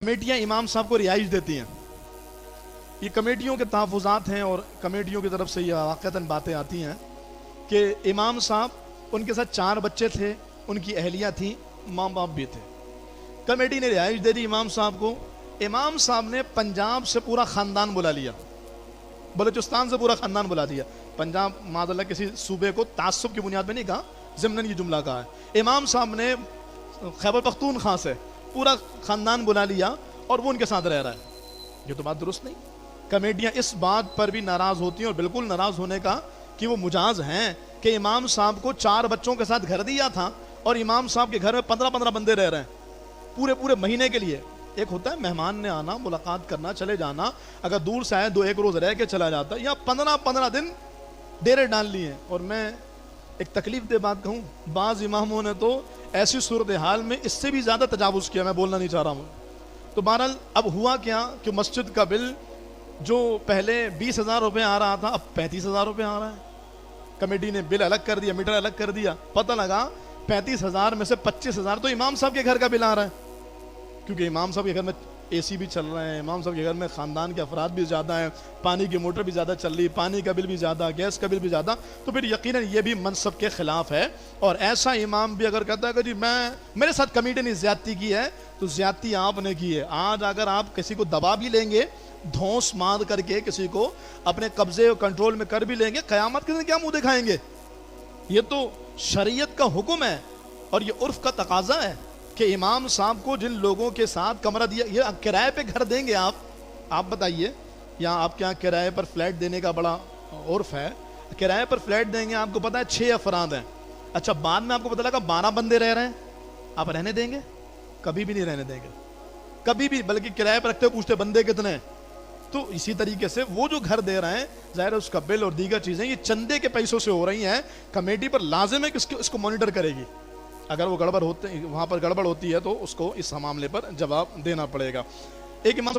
कमेटियां इमाम साहब को रिहाइश देती हैं। ये कमेटियों के तहफ़्फ़ुज़ात हैं और कमेटियों की तरफ से ये वाक़तन बातें आती हैं कि इमाम साहब उनके साथ 4 बच्चे थे, उनकी अहलियाँ थी, माँ बाप भी थे। कमेटी ने रिहाइश दे दी इमाम साहब को। इमाम साहब ने पंजाब से पूरा ख़ानदान बुला लिया, बलूचिस्तान से पूरा ख़ानदान बुला दिया। पंजाब माज़अल्लाह किसी सूबे को तासुब की बुनियाद पर नहीं कहा, ज़िम्नन ये जुमला कहा है। इमाम साहब ने खैबर पख्तूनख्वा से पूरा ख़ानदान बुला लिया और वो उनके साथ रह रहा है। ये तो बात दुरुस्त नहीं। कमेटियाँ इस बात पर भी नाराज़ होती हैं और बिल्कुल नाराज़ होने का कि वो मुजाज हैं कि इमाम साहब को 4 बच्चों के साथ घर दिया था और इमाम साहब के घर में 15-15 बंदे रह रहे हैं पूरे पूरे महीने के लिए। एक होता है मेहमान ने आना, मुलाकात करना, चले जाना, अगर दूर से आए 2-1 रोज़ रह के चला जाता है, या 15-15 दिन डेरे डाल लिए। और मैं एक तकलीफ दे बात कहूँ, बाज़ इमामों ने तो ऐसी सूरत हाल में इससे भी ज़्यादा तजावुज़ किया, मैं बोलना नहीं चाह रहा हूँ। तो बहरहाल अब हुआ क्या कि मस्जिद का बिल जो पहले 20,000 रुपये आ रहा था अब 35,000 रुपये आ रहा है। कमेटी ने बिल अलग कर दिया, मीटर अलग कर दिया। पता लगा 35,000 में से 25,000 तो इमाम साहब के घर का बिल आ रहा है, क्योंकि इमाम साहब के घर में एसी भी चल रहे हैं, इमाम साहब के घर में ख़ानदान के अफराद भी ज़्यादा हैं, पानी की मोटर भी ज़्यादा चल रही, पानी का बिल भी ज़्यादा, गैस का बिल भी ज़्यादा। तो फिर यकीनन ये भी मनसब के ख़िलाफ़ है। और ऐसा इमाम भी अगर कहता है कि जी मेरे साथ कमेटी ने ज़्यादती की है, तो ज़्यादती आपने की है। आज अगर आप किसी को दबा भी लेंगे, धौंस मार करके किसी को अपने कब्ज़े और कंट्रोल में कर भी लेंगे, क़यामत के दिन क्या मुँह दिखाएंगे? ये तो शरीयत का हुक्म है और ये उर्फ़ का तकाज़ा है कि इमाम साहब को जिन लोगों के साथ कमरा दिया, ये किराए पे घर देंगे आप बताइए, या आपके यहाँ किराए पर फ्लैट देने का बड़ा उर्फ है, किराए पर फ्लैट देंगे, आपको पता है 6 अफराद हैं। अच्छा, बाद में आपको पता लगा 12 बंदे रह रहे हैं, आप रहने देंगे? कभी भी नहीं रहने देंगे, कभी भी। बल्कि किराए पर रखते हुए पूछते बंदे कितने हैं। तो इसी तरीके से वो जो घर दे रहे हैं, ज़ाहिर है उसका बिल और दीगर चीज़ें ये चंदे के पैसों से हो रही हैं। कमेटी पर लाजिम है कि इसको मॉनिटर करेगी। अगर वो गड़बड़ होते वहाँ पर गड़बड़ होती है तो उसको इस मामले पर जवाब देना पड़ेगा। एक इमाम